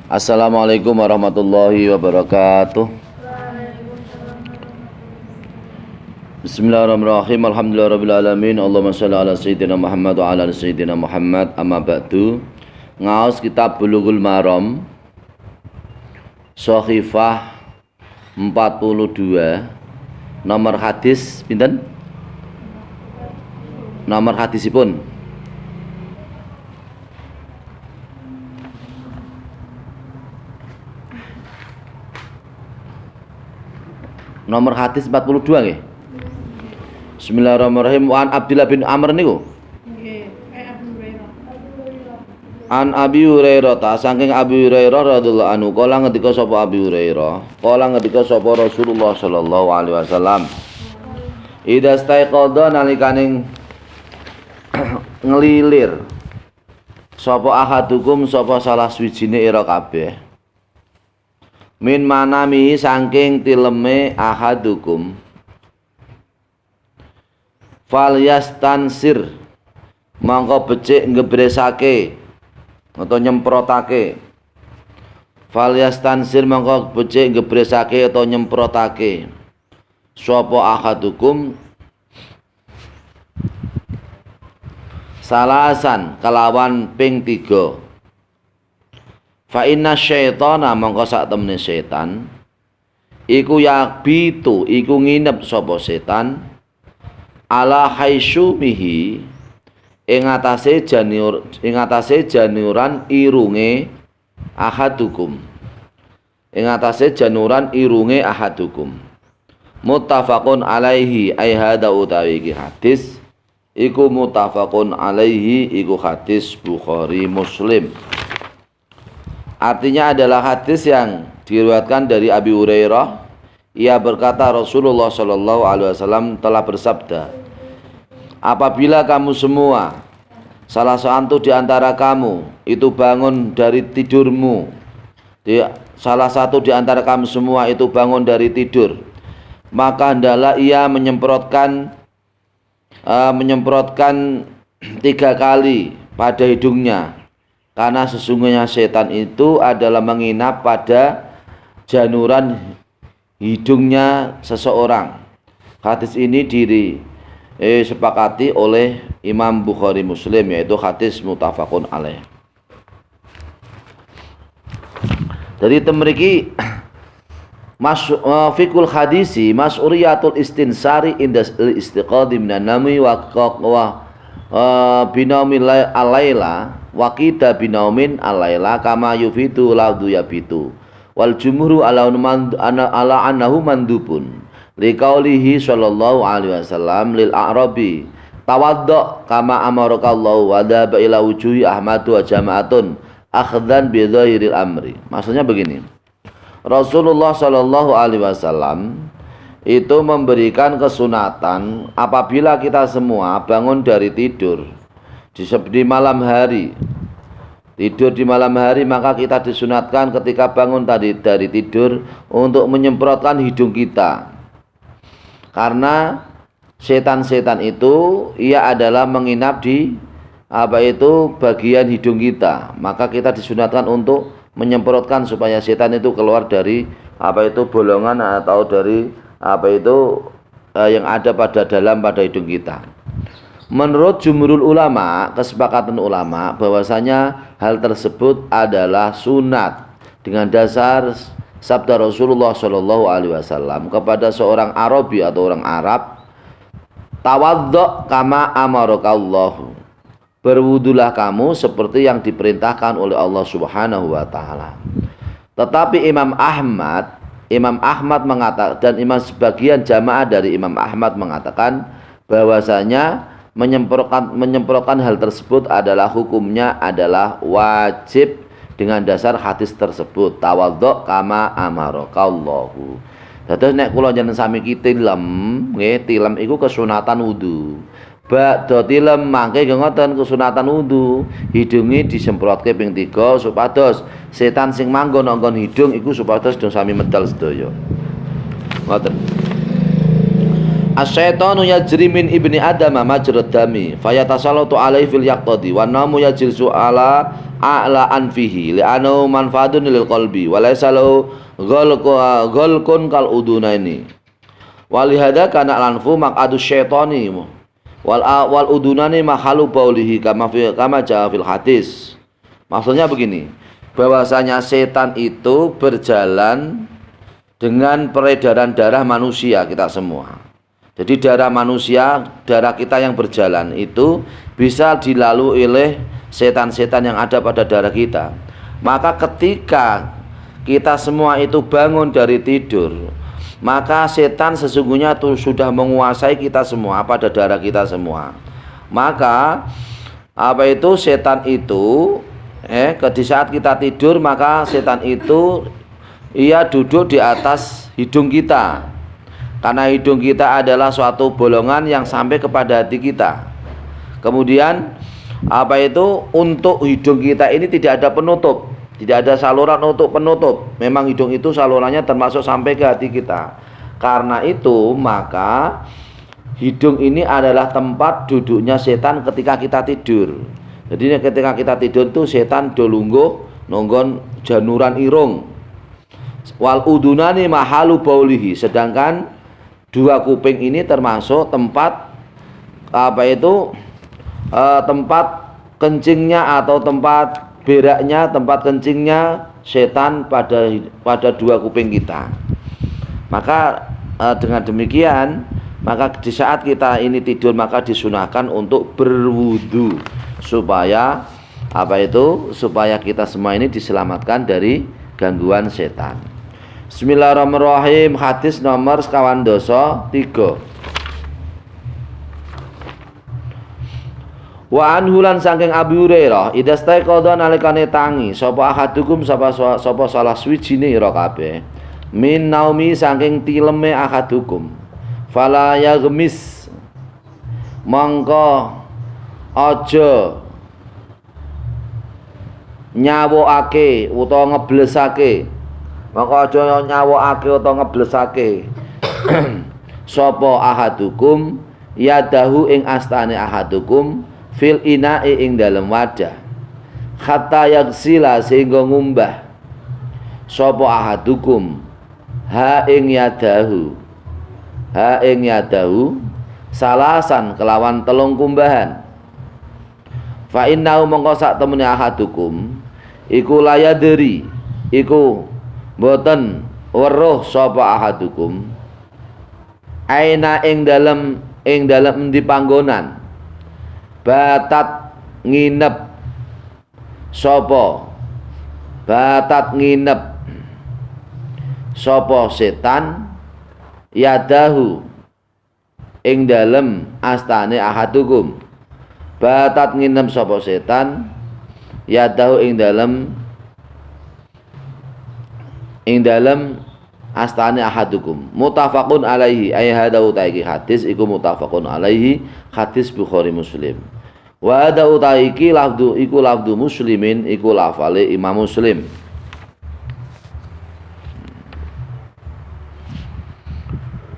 Assalamualaikum warahmatullahi wabarakatuh. Bismillahirrahmanirrahim. Alhamdulillahirabbil alamin. Allahumma shalli ala sayyidina Muhammad wa ala ali sayyidina Muhammad. Amma ba'du. Ngaos kitab Bulughul Maram Shahifah 42. Nomor hadis pinten? Nomor hadisipun nomor hadis 42 nggih. Bismillahirrahmanirrahim. Wa an Abdullah bin Amr niku. Nggih, An Abi Hurairah ta saking Abi Hurairah radhiyallahu anhu kala ngendika sapa Abi Hurairah, kala ngendika sapa Rasulullah sallallahu alaihi wasallam. Idza staiqadha nalikane ngelilir sapa ahadukum sapa salah swijine ira kabeh. Min manami saking tileme ahadukum falyastansir mangko becik ngebresake atau nyemprotake. Falyastansir mangko becik ngebresake atau nyemprotake sapa ahadukum salasan kalawan ping 3. Fa inna syaitana mongko sak temene setan iku yakbitu iku nginep sapa setan ala haisumihi ing atase januran irunge ahadukum, ing atase januran irunge ahadukum. Muttafaqun alaihi ai hada utawi iki hadis iku muttafaqun alaihi iku hadis Bukhari Muslim. Artinya adalah hadis yang diriwayatkan dari Abi Hurairah. Ia berkata Rasulullah Shallallahu Alaihi Wasallam telah bersabda, apabila kamu semua salah satu di antara kamu itu bangun dari tidurmu, salah satu di antara kamu semua itu bangun dari tidur, maka hendaklah ia menyemprotkan 3 kali pada hidungnya. Karena sesungguhnya setan itu adalah menginap pada januran hidungnya seseorang. Hadis ini disepakati oleh Imam Bukhari Muslim, yaitu hadis muttafaqun alaih. Jadi temriki fikul hadisi mas'uriyatul istinsari indas istiqadi minan nami wa binaumil alaila waqida binaumin alaila kama yufitu laudu yabitu wal jumhuru ala annahu mandubun liqaulihi sallallahu alaihi wasallam lil a'rabi tawaddo kama amarakallahu wa daba ila wujuhi ahmadu wa jama'atun akhdan bi dhahiril amri. Maksudnya begini, Rasulullah sallallahu alaihi wasallam itu memberikan kesunatan apabila kita semua bangun dari tidur di malam hari. Tidur di malam hari, maka kita disunatkan ketika bangun tadi dari tidur untuk menyemprotkan hidung kita. Karena setan-setan itu ia adalah menginap di bagian hidung kita. Maka kita disunatkan untuk menyemprotkan supaya setan itu keluar dari bolongan atau dari yang ada pada hidung kita. Menurut jumhurul ulama, kesepakatan ulama bahwasanya hal tersebut adalah sunat dengan dasar sabda Rasulullah Shallallahu Alaihi Wasallam kepada seorang Arabi atau orang Arab, tawaddo kama amarakallahu, berwudulah kamu seperti yang diperintahkan oleh Allah Subhanahu Wa Taala. Tetapi Imam Ahmad mengatakan, dan sebagian jamaah dari Imam Ahmad mengatakan bahwasanya menyemprotkan hal tersebut adalah hukumnya adalah wajib dengan dasar hadis tersebut, tawaddo kama amarakallahu. Dados nek kula jenengan sami tilem, nggih, tilem iku kesunatan wudu. Ba'da tilem mangke ngoten kesunatan wudu, hidunge disemprotke ping 3 supados setan sing manggon nggon hidung iku supados do sami medal sedaya. Ngoten. Asyaitonu yajri min ibni adama majrad dami fayatasallatu alaihi fil yaqtadi wa namu yajlisu ala a'la anfihi li'annahu manfaatun lil qalbi wa laysa lahu ghalqun kal udunaini walihada kana lanfu maq'adu syaitani wal udunani mahalu baulihi kama jaa fil hadis. Maksudnya begini, bahwasanya setan itu berjalan dengan peredaran darah manusia kita semua. Jadi darah manusia, darah kita yang berjalan itu bisa dilalui oleh setan-setan yang ada pada darah kita. Maka ketika kita semua itu bangun dari tidur, maka setan sesungguhnya itu sudah menguasai kita semua pada darah kita semua. Maka setan itu di saat kita tidur, maka setan itu ia duduk di atas hidung kita. Karena hidung kita adalah suatu bolongan yang sampai kepada hati kita. Kemudian untuk hidung kita ini tidak ada penutup, tidak ada saluran untuk penutup. Memang hidung itu salurannya termasuk sampai ke hati kita. Karena itu maka hidung ini adalah tempat duduknya setan ketika kita tidur. Jadi ketika kita tidur itu setan dolungguh nonggon januran irung. Wal udunani mahalu baulihi, sedangkan dua kuping ini termasuk tempat tempat kencingnya atau tempat beraknya, tempat kencingnya setan pada dua kuping kita. Maka dengan demikian, maka di saat kita ini tidur maka disunahkan untuk berwudu supaya supaya kita semua ini diselamatkan dari gangguan setan. Bismillahirrahmanirrahim. Hadis nomor 93. Wa anhulan saking Abi Hurairah idastai qadha nalikane tangi sapa ahadukum sapa salah suwijine ira kabeh min naumi saking tileme ahadukum fala yaghmis mangka aja nyawokake utawa ngeblesake, maka aja nyawokake utawa ngeblesake sapa ahadukum yadahu ing astane ahadukum fil ina'i ing dalem wadah hatta yagsila sehingga ngumbah sapa ahadukum ha ing yadahu salasan kelawan telung kumbahan. Fa innahu mongko sak temene ahadukum iku layadri iku boten weruh sapa ahadukum aina ing dalem endi panggonan batat nginep sapa setan yadahu ing dalem astane ahadukum batat nginep sapa setan yadahu ing dalem astane ahadukum. Muttafaqun alaihi ay hada utaiki hadis iku muttafaqun alaihi, hadis Bukhari Muslim. Wa hada utaiki lafdu iku lafdu muslimin iku lafale Imam Muslim.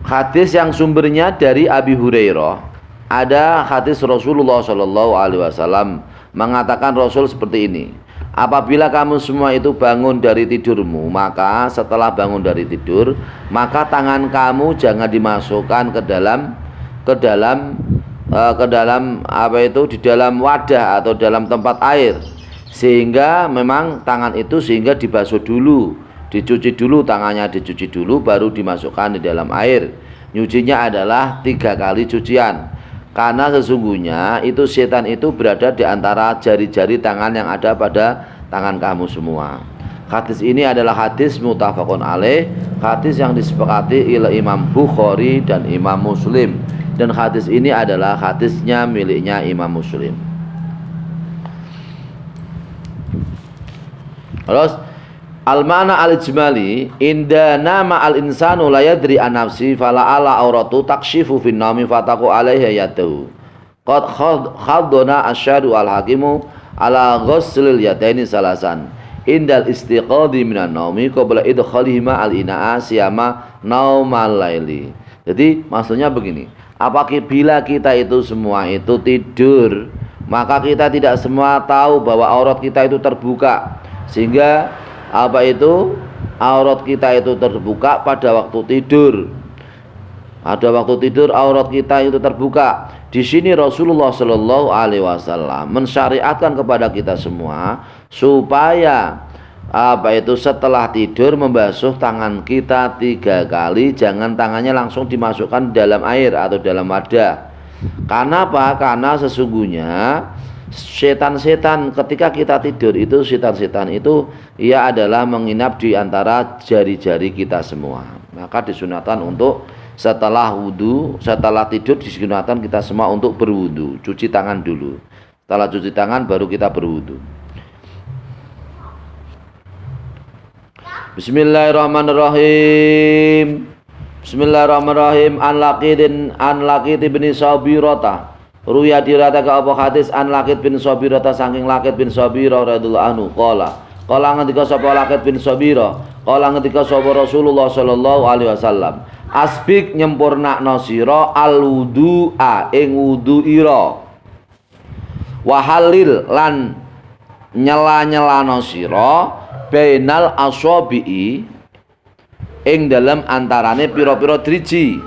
Hadis yang sumbernya dari Abi Hurairah. Ada hadis Rasulullah Shallallahu Alaihi Wasallam mengatakan Rasul seperti ini: apabila kamu semua itu bangun dari tidurmu, maka setelah bangun dari tidur, maka tangan kamu jangan dimasukkan ke dalam di dalam wadah atau dalam tempat air, sehingga memang tangan itu sehingga dibasuh dulu, dicuci dulu tangannya, dicuci dulu baru dimasukkan di dalam air. Nyucinya adalah 3 kali cucian. Karena sesungguhnya itu setan itu berada di antara jari-jari tangan yang ada pada tangan kamu semua. Hadis ini adalah hadis muttafaqun alaih, hadis yang disepakati oleh Imam Bukhari dan Imam Muslim, dan hadis ini adalah hadisnya miliknya Imam Muslim. Terus al-mana al-ijmali inda nama al-insanu la yadri an nafsi fala ala auratu takshifu fin naumi fataku alaihi yadahu qad khaddana asyadu al-hakimu ala ghuslil yadaini salasan indal istiqadi minan naumi qabla idkhalihima al-ina'a siyama naumal laili Jadi maksudnya begini, apabila kita itu semua itu tidur, maka kita tidak semua tahu bahwa aurat kita itu terbuka, sehingga aurat kita itu terbuka pada waktu tidur. Pada waktu tidur aurat kita itu terbuka. Di sini Rasulullah Shallallahu Alaihi Wasallam mensyariatkan kepada kita semua supaya setelah tidur membasuh tangan kita 3 kali, jangan tangannya langsung dimasukkan dalam air atau dalam wadah. Karena apa? Karena sesungguhnya setan-setan ketika kita tidur itu, setan-setan itu ia adalah menginap di antara jari-jari kita semua. Maka disunahkan untuk setelah tidur disunahkan kita semua untuk berwudu, cuci tangan dulu. Setelah cuci tangan baru kita berwudu. Bismillahirrahmanirrahim. Bismillahirrahmanirrahim. An Laqid bin Sabirata. Ruya diratakan apa hadis an Laqid bin Sabirata saking Laqid bin Sabirah radhiyallahu anhu qala ngendika sapa Laqid bin Sabirah, qala ngendika sapa Rasulullah sallallahu alaihi wasallam, asbik nyempurnakno sira al-wudu'a ing wudu ira, wa halil lan nyela-nyelano sira bainal asabi'i ing dalam antarane pira-pira driji,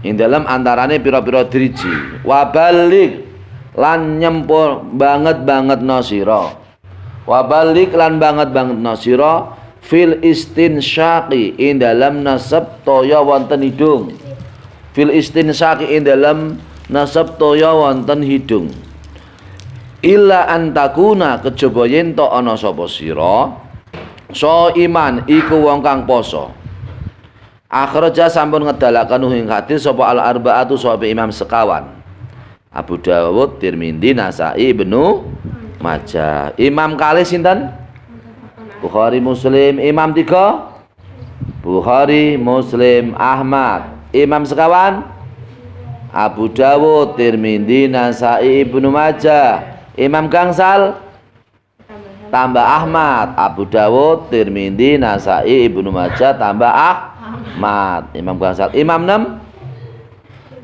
ing dalam antarane pira-pira driji, wa balik lan nyempur banget nasira, wa balik lan banget nasira fil istinsyaqi ing dalam nasab toya wonten hidung, fil istinsyaqi ing dalam nasab toya wonten hidung, illa antakuna kejaba yen to ana sapa sira so iman iku wong kang poso. Akhraja sampun ngedalaken ing hadis sapa al arbaatu sapa imam sekawan, Abu Dawud, Tirmidzi, Nasa'i, Ibnu Majah. Imam kalih sinten? Bukhari, Muslim. Imam 3 Bukhari, Muslim, Ahmad. Imam sekawan Abu Dawud, Tirmidzi, Nasa'i, Ibnu Majah. Imam gangsal tambah Ahmad, Abu Dawud, Tirmidzi, Nasa'i, Ibnu Majah tambah Ahmad. Imam gangsal. Imam 6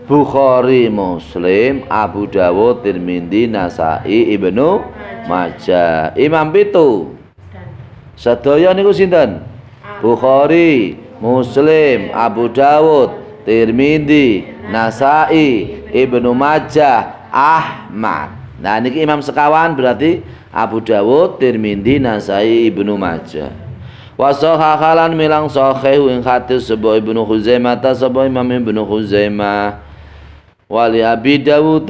Bukhari, Muslim, Abu Dawud, Tirmidzi, Nasa'i, Ibnu Majah. Imam 7 sedaya niku sinten? Bukhari, Muslim, Abu Dawud, Tirmidzi, Nasa'i, Ibnu Majah, Ahmad. Nah niki imam sekawan berarti Abu Dawud, Tirmidzi, Nasa'i, Ibnu Majah. Wa sahahalan milang sahih ing hadis sapa Ibnu Khuzaimah sapa Imam Ibnu Khuzaimah. Wali Abi Dawud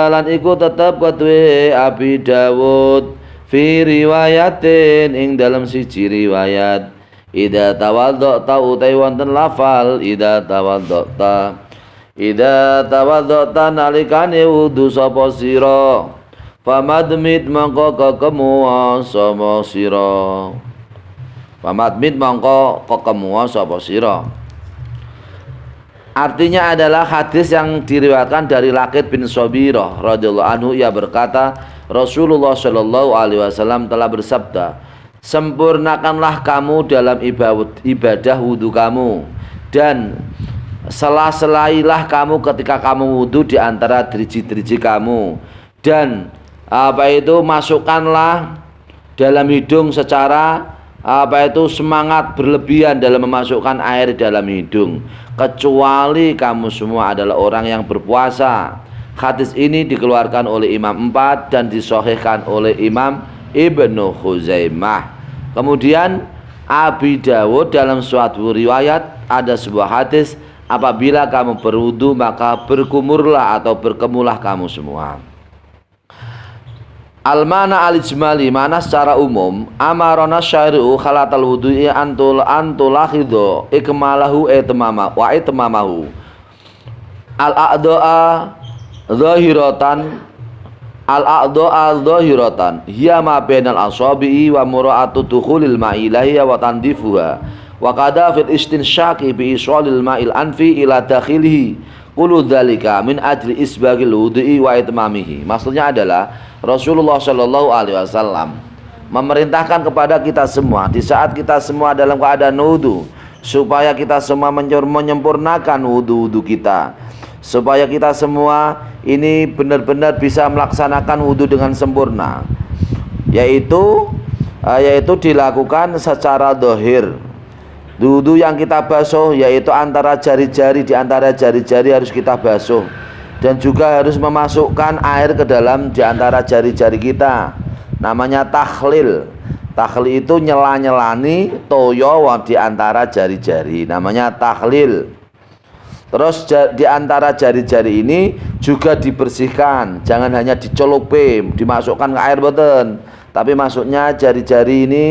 lan iku tetep kedue Abi Dawud fi riwayatin ing dalam siji riwayat, idza tawaddata utai wonten lafal idza tawaddata nalikane wudu sapa sira, famadmit mangko kekemuwa sapa sira, famadmit mangko kekemuwa sapa sira. Artinya adalah hadis yang diriwayatkan dari Laqid bin Sabirah radhiyallahu anhu, ia berkata Rasulullah Shallallahu alaihi wasallam telah bersabda, sempurnakanlah kamu dalam ibadah wudu kamu, dan sela-selailah kamu ketika kamu wudu di antara driji-driji kamu, dan masukkanlah dalam hidung secara semangat berlebihan dalam memasukkan air dalam hidung, kecuali kamu semua adalah orang yang berpuasa. Hadis ini dikeluarkan oleh Imam 4 dan disahihkan oleh Imam Ibnu Khuzaimah. Kemudian Abi Dawud dalam suatu riwayat ada sebuah hadis, apabila kamu berwudu maka berkumurlah atau berkemulah kamu semua. Al-mana al-ijmali, mana secara umum, amarona syari'u khalatal wudu'i antulakhidho ikmalahu wa itmamahu al-a'do'a zahiratan hiya ma bainal asabi'i wa mura'atu dukhulil ma'ilahiya wa tandifuha wa qada fil istinsyaqi bi iswalil ma'il anfi ila dakhilihi kullu dzalika min ajli isbagil wudu'i wa itmamihi. Maksudnya adalah Rasulullah Shallallahu alaihi wasallam memerintahkan kepada kita semua di saat kita semua dalam keadaan wudu supaya kita semua menyempurnakan wudu-wudu kita, supaya kita semua ini benar-benar bisa melaksanakan wudu dengan sempurna, yaitu dilakukan secara dohir. Wudu yang kita basuh yaitu antara jari-jari, di antara jari-jari harus kita basuh, dan juga harus memasukkan air ke dalam di antara jari-jari kita, namanya takhlil. Takhlil itu nyela-nyelani toyo di antara jari-jari, namanya takhlil. Terus di antara jari-jari ini juga dibersihkan, jangan hanya dicelupi, dimasukkan ke air boten, tapi maksudnya jari-jari ini,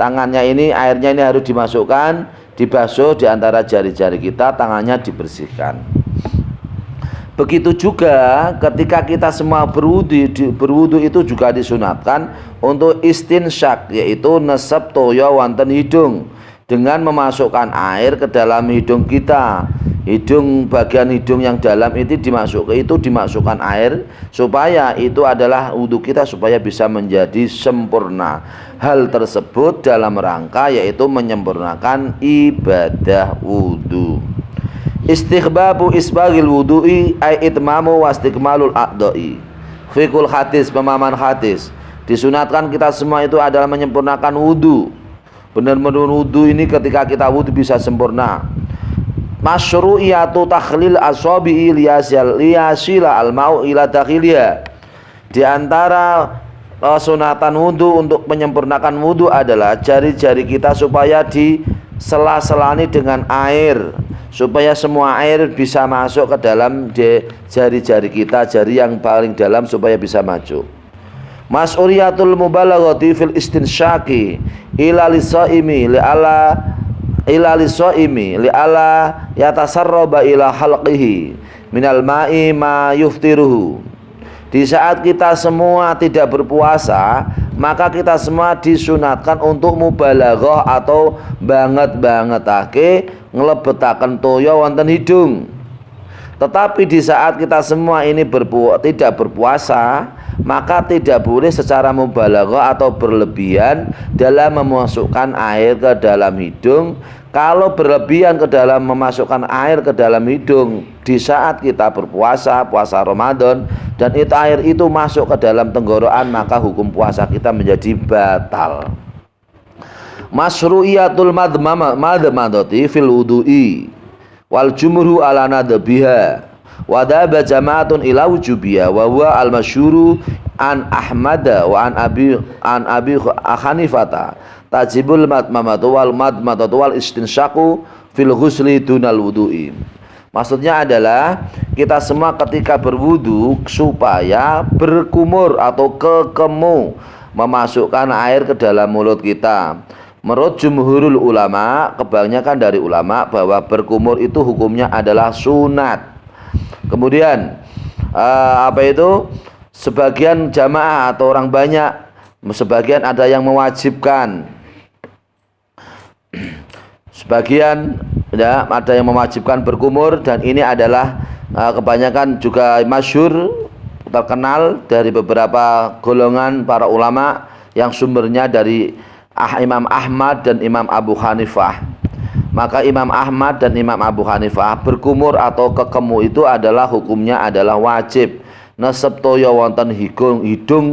tangannya ini, airnya ini harus dimasukkan, dibasuh di antara jari-jari kita, tangannya dibersihkan. Begitu juga ketika kita semua berwudu itu juga disunatkan untuk istinsyak, yaitu nesep toyo wonten hidung, dengan memasukkan air ke dalam hidung kita. Bagian hidung yang dalam itu dimasukkan air, supaya itu adalah wudu kita, supaya bisa menjadi sempurna. Hal tersebut dalam rangka yaitu menyempurnakan ibadah wudu. Istighbabu isbagil wudu'i ay itmamu wastikmalul a'dha'i. Fikul hadis, pemahaman hadis, disunatkan kita semua itu adalah menyempurnakan wudu. Benar-benar wudu ini ketika kita wudu bisa sempurna. Masyru'iyatu takhlil asabi'i liyasila al-ma'u ila dakhiliya. Di antara sunatan wudu untuk menyempurnakan wudu adalah jari-jari kita supaya disela-selani dengan air, supaya semua air bisa masuk ke dalam jari-jari kita, jari yang paling dalam, supaya bisa masuk. Mas'uriyatul mubalaghati fil istinsyaqi ila lisaimi li'ala yatasarraba ila halqihi minal ma'i ma yuftiruhu. Di saat kita semua tidak berpuasa, maka kita semua disunatkan untuk mubalaghah atau banget-bangetake ngelebetaken toyo wonten hidung. Tetapi di saat kita semua ini tidak berpuasa, maka tidak boleh secara mubalaghah atau berlebihan dalam memasukkan air ke dalam hidung. Kalau berlebihan ke dalam memasukkan air ke dalam hidung di saat kita berpuasa, puasa Ramadan, dan air itu masuk ke dalam tenggorokan, maka hukum puasa kita menjadi batal. Masyru'iyatul madmadati fil wudu'i wal jumhuru ala nadbiha wa dhaba jama'atun ila wujubiha wa huwa al masyhuru an Ahmada wa an abi Hanifata tajibul madmadatu wal istinsyaku fil ghusli dunal wudu'i. Maksudnya adalah kita semua ketika berwudu supaya berkumur atau kekemu, memasukkan air ke dalam mulut kita. Menurut jumhurul ulama, kebanyakan dari ulama, bahwa berkumur itu hukumnya adalah sunat. Kemudian sebagian jamaah atau orang banyak, sebagian ada yang mewajibkan, sebagian ya, ada yang mewajibkan berkumur, dan ini adalah kebanyakan juga masyhur, terkenal dari beberapa golongan para ulama yang sumbernya dari Imam Ahmad dan Imam Abu Hanifah. Maka Imam Ahmad dan Imam Abu Hanifah, berkumur atau kekemu itu adalah hukumnya adalah wajib. Nesep toyo wonten hidung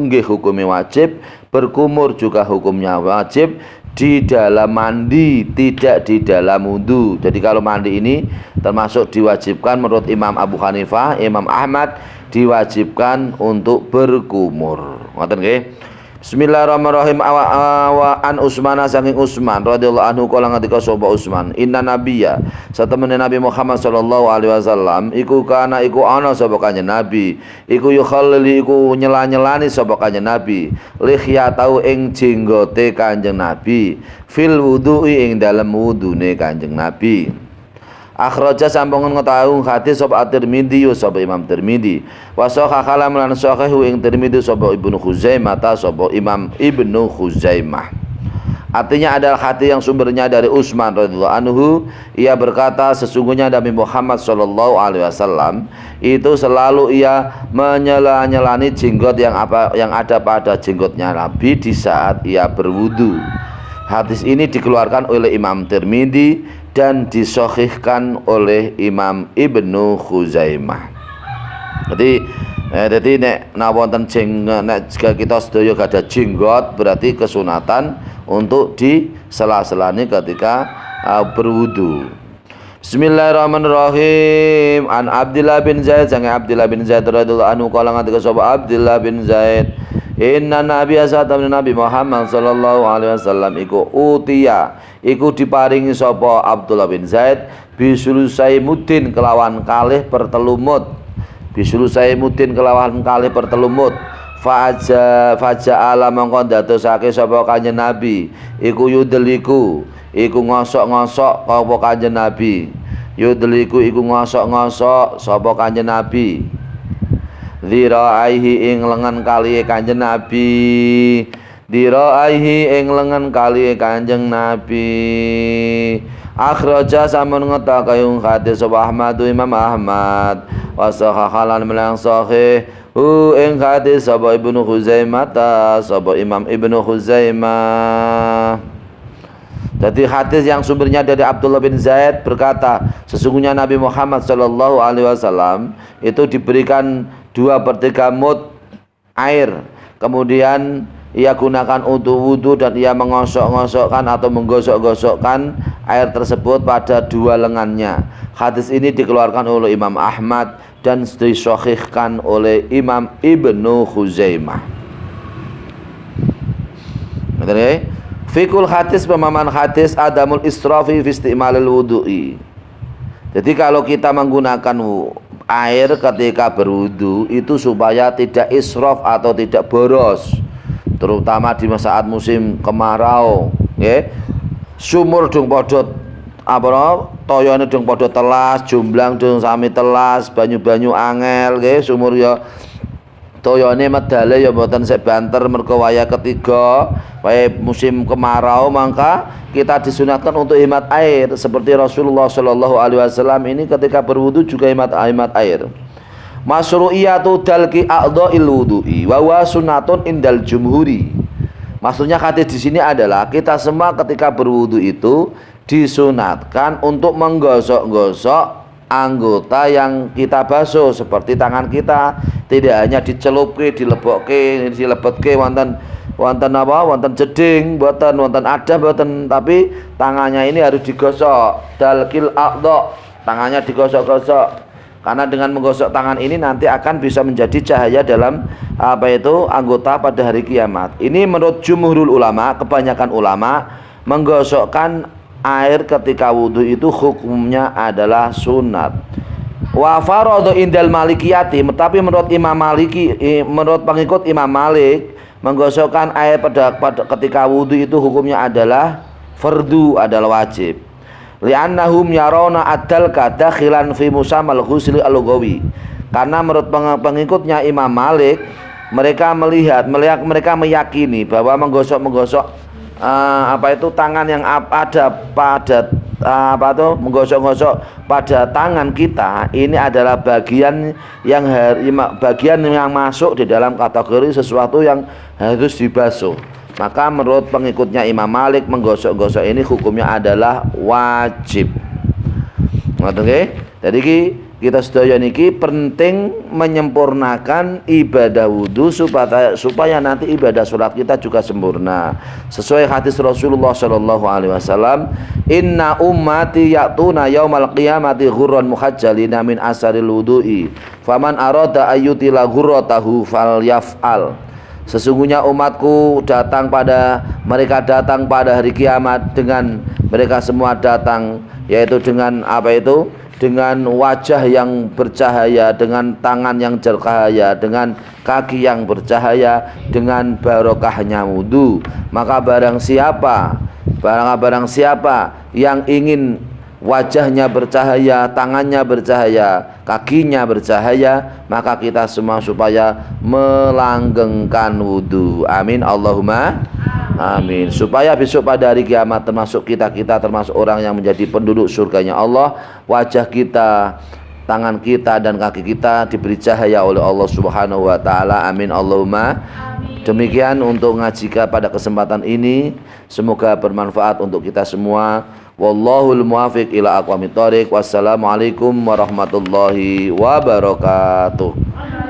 nggih hukumnya wajib, berkumur juga hukumnya wajib di dalam mandi, tidak di dalam wudu. Jadi kalau mandi ini termasuk diwajibkan menurut Imam Abu Hanifah, Imam Ahmad diwajibkan untuk berkumur. Ngoten nggih. Bismillahirrahmanirrahim. An Utsman saking Utsman radhiyallahu anhu kala ngendika sapa Utsman, inna nabiyya satemene Nabi Muhammad sallallahu alaihi wasallam iku ana sapa kanjeng Nabi iku yukhallili iku nyela-nyelani sapa kanjeng Nabi likhyatau ing jenggote kanjeng Nabi fil wudu'i ing dalem wudune kanjeng Nabi. Akhraja sampun ngetahu hadis sapa At-Tirmidzi sapa Imam Tirmidzi wa sahhaha lan sahihu ing Tirmidzi sapa Ibnu Khuzaimah sapa Imam Ibnu Khuzaimah. Artinya adalah hadis yang sumbernya dari Utsman radhiyallahu anhu, ia berkata sesungguhnya Nabi Muhammad sallallahu alaihi wasallam itu selalu ia menyela-nyelani jenggot yang ada pada jenggotnya Nabi di saat ia berwudu. Hadis ini dikeluarkan oleh Imam Tirmidzi dan disahihkan oleh Imam Ibnu Khuzaimah. Jadi nek wonten nek jika kita sedaya gada jenggot berarti kesunatan untuk di sela-selane ketika berwudu. Bismillahirrahmanirrahim. An Abdullah bin Zaid sange Abdullah bin Zaid radhiyallahu anhu kala ngendika sapa Abdullah bin Zaid, inna Nabi sallallahu Nabi Muhammad sallallahu alaihi wasallam iku utiya iku diparingi sapa Abdullah bin Zaid bisulusai mudin kelawan kalih pertelumut. Bisulusai mudin kelawan kalih pertelumut. Faja ala mongko ndadosake sapa Kanjeng Nabi iku yudliku iku ngosok-ngosok apa Kanjeng Nabi. Yudliku iku ngosok-ngosok sapa Kanjeng Nabi. Diraihi ing lengan kali Kanjeng Nabi. Diraihi ing lengan kali Kanjeng Nabi. Akhraja samun ngetakayung hadis sapa Ahmad Imam Ahmad wa sahahalan melang sahih ing hadis sapa Ibnu Khuzaimah sapa Imam Ibnu Khuzaimah. Jadi hadis yang sumbernya dari Abdullah bin Zaid berkata, sesungguhnya Nabi Muhammad sallallahu alaihi wasallam itu diberikan 2/3 mud air, kemudian ia gunakan untuk wudu dan ia mengosok-ngosokkan atau menggosok-gosokkan air tersebut pada 2 lengannya. Hadis ini dikeluarkan oleh Imam Ahmad dan disahihkan oleh Imam Ibnu Khuzaimah. Fikul hadis, pemahaman hadis adamul israfi fi istimalil wudu'i. Jadi kalau kita menggunakan air ketika berwudu itu supaya tidak israf atau tidak boros, terutama di saat musim kemarau, nggih. Sumur dong padha toyone dong padha telas, jomblang dong sami telas, banyu-banyu angel nggih, sumur ya toyone medale ya mboten sek banter mergo waya ketiga, waya musim kemarau, maka kita disunatkan untuk hemat air seperti Rasulullah Shallallahu alaihi wasallam ini ketika berwudu juga hemat air. Masyru'iyatu dalki a'dha'il wudu'i wa huwa sunnatun indal jumhuri. Maksudnya hadis di sini adalah kita semua ketika berwudu itu disunatkan untuk menggosok-gosok anggota yang kita basuh seperti tangan kita, tidak hanya dicelupke, dilebetke wonten jeding, wonten adah mboten, tapi tangannya ini harus digosok. Dalkil aqdha, tangannya digosok-gosok. Karena dengan menggosok tangan ini nanti akan bisa menjadi cahaya dalam anggota pada hari kiamat. Ini menurut jumhurul ulama, kebanyakan ulama menggosokkan air ketika wudhu itu hukumnya adalah sunat. Wa faradu indal malikiyati, tapi menurut Imam Maliki, menurut pengikut Imam Malik, menggosokkan air pada ketika wudhu itu hukumnya adalah fardu, adalah wajib. Li'annahum yarawna ad-dalka dakhilan fi musamal ghusli al-lughawi. Karena menurut pengikutnya Imam Malik, mereka meyakini bahwa menggosok tangan yang ada pada menggosok-gosok pada tangan kita ini adalah bagian yang masuk di dalam kategori sesuatu yang harus dibasuh. Maka menurut pengikutnya Imam Malik, menggosok-gosok ini hukumnya adalah wajib. Oke, jadi kita sedaya niki penting menyempurnakan ibadah wudu supaya nanti ibadah sholat kita juga sempurna. Sesuai hadis Rasulullah Shallallahu alaihi wasallam, inna ummati ya'tuna yaumal qiyamati ghurran muhajjalina min asaril wudu'i faman arada ayyutila ghurratahu falyaf'al. Sesungguhnya umatku mereka datang pada hari kiamat dengan mereka semua datang yaitu dengan dengan wajah yang bercahaya, dengan tangan yang bercahaya, dengan kaki yang bercahaya, dengan barokahnya wudu. Maka barang siapa yang ingin wajahnya bercahaya, tangannya bercahaya, kakinya bercahaya, maka kita semua supaya melanggengkan wudu. Amin Allahumma amin. Supaya besok pada hari kiamat termasuk kita termasuk orang yang menjadi penduduk surganya Allah, wajah kita, tangan kita dan kaki kita diberi cahaya oleh Allah Subhanahu wa taala. Amin Allahumma. Demikian untuk ngaji pada kesempatan ini, semoga bermanfaat untuk kita semua. Wallahul muwaffiq ila aqwamit thoriq. Wassalamualaikum warahmatullahi wabarakatuh.